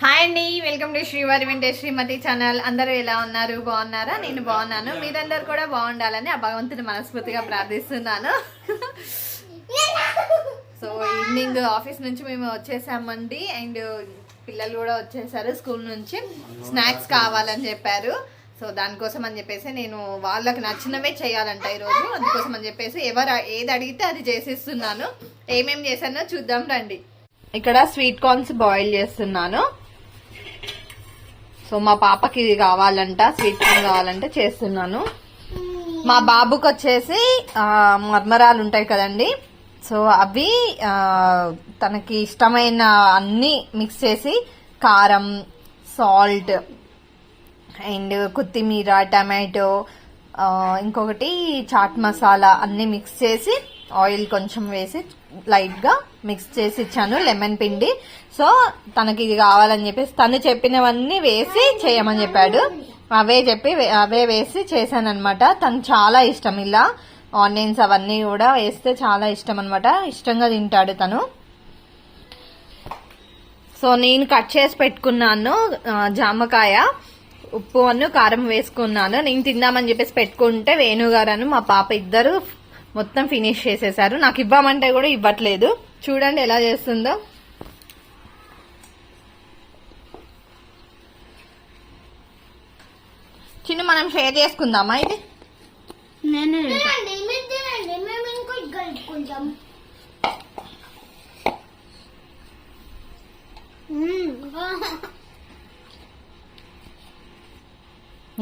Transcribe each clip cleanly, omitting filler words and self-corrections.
Hi అండి, welcome to శ్రీవారి వెంటే శ్రీమతి ఛానల్. అందరూ ఎలా ఉన్నారు? బాగున్నారా? నేను బాగున్నాను. మీరందరూ కూడా బాగుండాలని ఆ భగవంతుని మనస్ఫూర్తిగా ప్రార్థిస్తున్నాను. సో ఈవినింగ్ ఆఫీస్ నుంచి మేము వచ్చేసామండి. అండ్ పిల్లలు కూడా వచ్చేసారు స్కూల్ నుంచి. స్నాక్స్ కావాలని చెప్పారు. సో దానికోసం అని చెప్పేసి నేను వాళ్ళకి నచ్చినవే చేయాలంట ఈరోజు. అందుకోసం అని చెప్పేసి ఎవరు ఏది అడిగితే అది చేసేస్తున్నాను. ఏమేమి చేశానో చూద్దాం రండి. ఇక్కడ స్వీట్ కార్న్స్ బాయిల్ చేస్తున్నాను. సో మా పాపకి ఇది కావాలంట, స్వీట్ కార్న్ కావాలంటే చేస్తున్నాను. మా బాబుకి వచ్చేసి మర్మరాలు ఉంటాయి కదండి, సో అవి తనకి ఇష్టమైన అన్ని మిక్స్ చేసి కారం, సాల్ట్ అండ్ కొత్తిమీర, టమాటో, ఇంకొకటి చాట్ మసాలా అన్ని మిక్స్ చేసి ఆయిల్ కొంచెం వేసి లైట్ గా మిక్స్ చేసి ఇచ్చాను, లెమన్ పిండి. సో తనకి ఇది కావాలని చెప్పేసి తను చెప్పినవన్నీ వేసి చేయమని చెప్పాడు. అవే వేసి చేశాను అనమాట. తను చాలా ఇష్టం, ఇలా ఆనియన్స్ అవన్నీ కూడా వేస్తే చాలా ఇష్టం అనమాట. ఇష్టంగా తింటాడు తను. సో నేను కట్ చేసి పెట్టుకున్నాను జామకాయ, ఉప్పు అను కారం వేసుకున్నాను. నేను తిందామని చెప్పేసి పెట్టుకుంటే వేణుగారు మా పాప ఇద్దరు మొత్తం ఫినిష్ చేసేసారు. నాకు ఇవ్వమంటే కూడా ఇవ్వట్లేదు. చూడండి ఎలా చేస్తుందో. చిన్న మనం షేర్ చేసుకుందామా ఇది?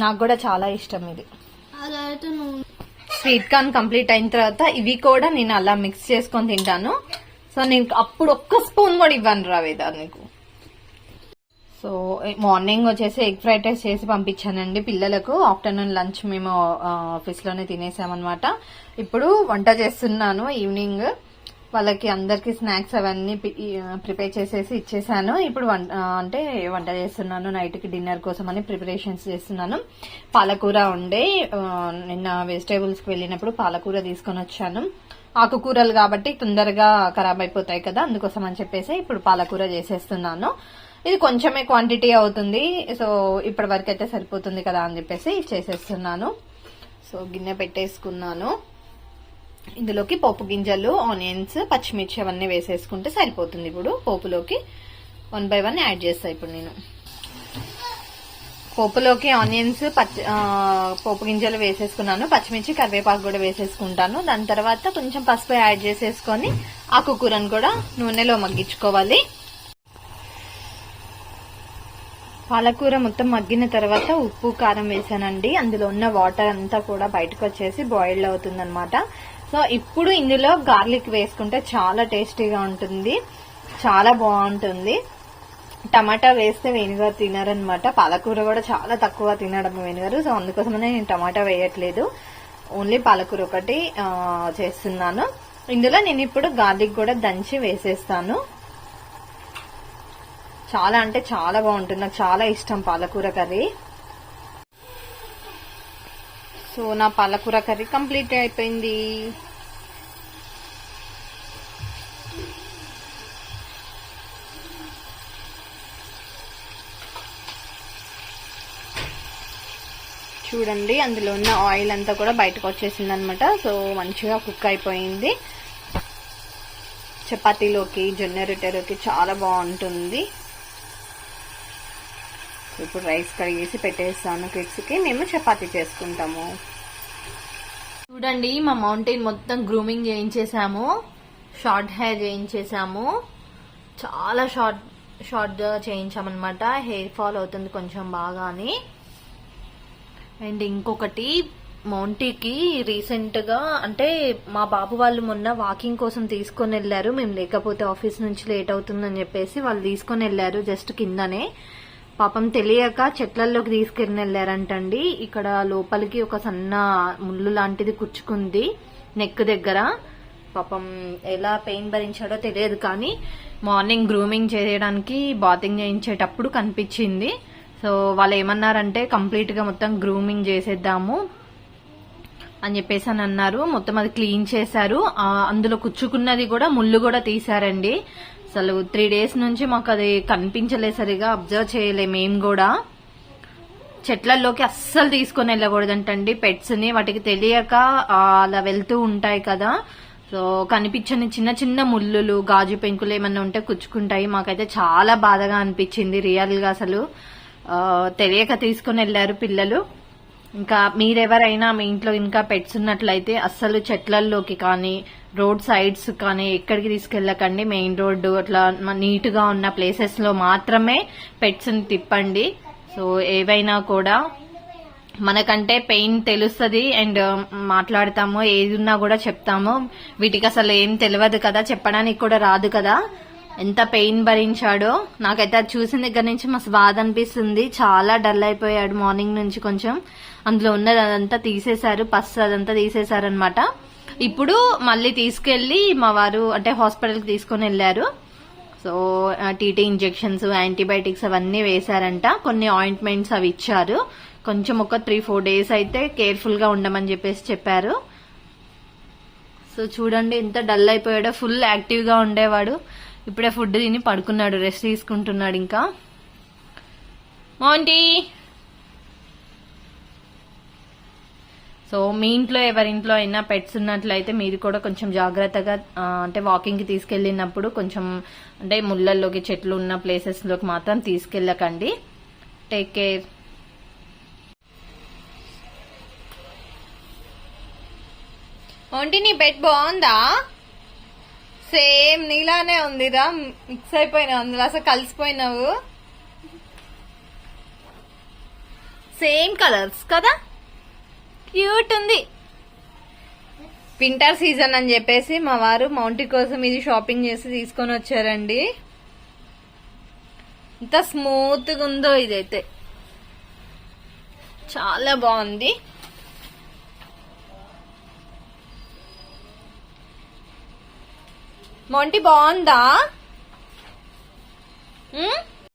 నాకు కూడా చాలా ఇష్టం ఇది. స్వీట్ కార్న్ కంప్లీట్ అయిన తర్వాత ఇవి కూడా నేను అలా మిక్స్ చేసుకొని తింటాను. సో నేను అప్పుడు ఒక్క స్పూన్ కూడా ఇవ్వను రావేదా నీకు. సో మార్నింగ్ వచ్చేసి ఎగ్ ఫ్రైడ్ రైస్ చేసి పంపించానండి పిల్లలకు. ఆఫ్టర్నూన్ లంచ్ మేము ఆఫీస్ లోనే తినేసామన్నమాట. ఇప్పుడు వంట చేస్తున్నాను. ఈవినింగ్ వాళ్ళకి అందరికి స్నాక్స్ అవన్నీ ప్రిపేర్ చేసేసి ఇచ్చేసాను. ఇప్పుడు వంట చేస్తున్నాను. నైట్ కి డిన్నర్ కోసం అని ప్రిపరేషన్స్ చేస్తున్నాను. పాలకూర ఉండే, నిన్న వెజిటేబుల్స్ కి వెళ్ళినప్పుడు పాలకూర తీసుకొని వచ్చాను. ఆకుకూరలు కాబట్టి తొందరగా ఖరాబ్ అయిపోతాయి కదా, అందుకోసం అని చెప్పేసి ఇప్పుడు పాలకూర చేసేస్తున్నాను. ఇది కొంచెమే క్వాంటిటీ అవుతుంది, సో ఇప్పటి వరకు అయితే సరిపోతుంది కదా అని చెప్పేసి చేసేస్తున్నాను. సో గిన్నె పెట్టేసుకున్నాను. ఇందులోకి పోపు గింజలు, ఆనియన్స్, పచ్చిమిర్చి అవన్నీ వేసేసుకుంటే సరిపోతుంది. ఇప్పుడు పోపులోకి 1 by 1 యాడ్ చేస్తా. ఇప్పుడు నేను పోపులోకి ఆనియన్స్, పోపు గింజలు వేసేసుకున్నాను. పచ్చిమిర్చి, కరివేపాకు కూడా వేసేసుకుంటాను. దాని తర్వాత కొంచెం పసుపు యాడ్ చేసేసుకొని ఆకుకూరను కూడా నూనెలో మగ్గించుకోవాలి. పాలకూర మొత్తం మగ్గిన తర్వాత ఉప్పు, కారం వేసానండి. అందులో ఉన్న వాటర్ అంతా కూడా బయటకు వచ్చేసి బాయిల్డ్ అవుతుందన్నమాట. సో ఇప్పుడు ఇందులో గార్లిక్ వేసుకుంటే చాలా టేస్టీగా ఉంటుంది, చాలా బాగుంటుంది. టమాటా వేస్తే వేణుగారు తినారనమాట. పాలకూర కూడా చాలా తక్కువ తినడం వేణుగారు. సో అందుకోసమనే నేను టమాటా వేయట్లేదు, ఓన్లీ పాలకూర ఒకటి చేస్తున్నాను. ఇందులో నేను ఇప్పుడు గార్లిక్ కూడా దంచి వేసేస్తాను. చాలా అంటే చాలా బాగుంటుంది, నాకు చాలా ఇష్టం పాలకూర కర్రీ. సో నా పాలకూర కర్రీ కంప్లీట్ అయిపోయింది. చూడండి, అందులో ఉన్న ఆయిల్ అంతా కూడా బయటకు వచ్చేసింది అనమాట. సో మంచిగా కుక్ అయిపోయింది. చపాతీలోకి, జొన్న రొట్టెలోకి చాలా బాగుంటుంది. ఇప్పుడు రైస్ కడిగేసి పెట్టేస్తాను కిడ్స్ కి. మేము చపాతీ చేసుకుంటాము. చూడండి, మా మౌంటైన్ మొత్తం గ్రూమింగ్ చేయించేసాము, షార్ట్ హెయిర్ చేయించేసాము. చాలా షార్ట్ చేయించామన్నమాట. హెయిర్ ఫాల్ అవుతుంది కొంచెం బాగా అని. అండ్ ఇంకొకటి, మౌంటీకి రీసెంట్ గా అంటే మా బాబు వాళ్ళు మొన్న వాకింగ్ కోసం తీసుకొని వెళ్లారు. మేము లేకపోతే ఆఫీస్ నుంచి లేట్ అవుతుందని చెప్పేసి వాళ్ళు తీసుకొని వెళ్లారు. జస్ట్ కిందనే పాపం తెలియక చెట్లల్లోకి తీసుకెళ్ళి వెళ్ళారంటండి. ఇక్కడ లోపలికి ఒక సన్న ముళ్ళు లాంటిది కుచ్చుకుంది నెక్ దగ్గర. పాపం ఎలా పెయిన్ భరించాడో తెలియదు, కానీ మార్నింగ్ గ్రూమింగ్ చేయడానికి బాతింగ్ చేయించేటప్పుడు కనిపించింది. సో వాళ్ళు ఏమన్నారంటే కంప్లీట్ గా మొత్తం గ్రూమింగ్ చేసేద్దాము అని చెప్పేసి అని అన్నారు. మొత్తం అది క్లీన్ చేశారు. అందులో కుచ్చుకున్నది కూడా ముళ్ళు కూడా తీశారండి. అసలు 3 days నుంచి మాకు అది కనిపించలే, సరిగా అబ్జర్వ్ చేయలే. మేము కూడా చెట్లలోకి అస్సలు తీసుకొని వెళ్ళకూడదంటండి పెట్స్ ని, వాటికి తెలియక అలా వెళ్తూ ఉంటాయి కదా. సో కనిపించని చిన్న చిన్న ముళ్ళులు, గాజు పెంకులు ఏమన్నా ఉంటే కుచ్చుకుంటాయి. మాకైతే చాలా బాధగా అనిపించింది రియల్ గా. అసలు తెలియక తీసుకొని వెళ్లారు పిల్లలు. ఇంకా మీరెవరైనా మీ ఇంట్లో ఇంకా పెట్స్ ఉన్నట్లయితే అస్సలు చెట్లల్లోకి కానీ రోడ్ సైడ్స్ కానీ ఎక్కడికి తీసుకెళ్ళకండి. మెయిన్ రోడ్డు అట్లా నీట్ గా ఉన్న ప్లేసెస్ లో మాత్రమే పెట్స్ ని తిప్పండి. సో ఏవైనా కూడా మనకంటే పెయిన్ తెలుస్తుంది అండ్ మాట్లాడతాము, ఏది ఉన్నా కూడా చెప్తాము. వీటికి అసలు ఏం తెలియదు కదా, చెప్పడానికి కూడా రాదు కదా. ఎంత పెయిన్ భరించాడో నాకైతే అది చూసిన దగ్గర నుంచి మస్తు బాధ అనిపిస్తుంది. చాలా డల్ అయిపోయాడు మార్నింగ్ నుంచి. కొంచెం అందులో ఉన్నది అదంతా తీసేశారు, పస్ అదంతా తీసేశారనమాట. ఇప్పుడు మళ్ళీ తీసుకెళ్లి మా వారు అంటే హాస్పిటల్కి తీసుకొని వెళ్లారు. సో టీటీ ఇంజెక్షన్స్, యాంటీబయాటిక్స్ అవన్నీ వేశారంట. కొన్ని ఆయింట్మెంట్స్ అవి ఇచ్చారు. కొంచెం ఒక 3-4 days అయితే కేర్ఫుల్ గా ఉండమని చెప్పారు. సో చూడండి ఎంత డల్ అయిపోయాడో. ఫుల్ యాక్టివ్ గా ఉండేవాడు. ఇప్పుడే ఫుడ్ తిని పడుకున్నాడు, రెస్ట్ తీసుకుంటున్నాడు. ఇంకా మౌంటీ. సో మీ ఇంట్లో ఎవరింట్లో అయినా పెట్స్ ఉన్నట్లయితే మీరు కూడా కొంచెం జాగ్రత్తగా అంటే వాకింగ్ కి తీసుకెళ్ళినప్పుడు కొంచెం అంటే ముళ్ళల్లోకి చెట్లు ఉన్న ప్లేసెస్ లోకి మాత్రం తీసుకెళ్ళకండి. Take care. ఒంటి నీ పెట్ బాగుందా? సేమ్ నీలానే ఉందిరా, మిక్స్ అయిపోయినావు అందులో, అసలు కలిసిపోయినావు. సేమ్ కలర్స్ కదా, క్యూట్ ఉంది. వింటర్ సీజన్ అని చెప్పేసి మా వారు మౌంటీ కోసం ఇది షాపింగ్ చేసి తీసుకొని వచ్చారండి. ఎంత స్మూత్ గా ఉందో ఇదైతే, చాలా బాగుంది. మౌంటీ బాగుందా?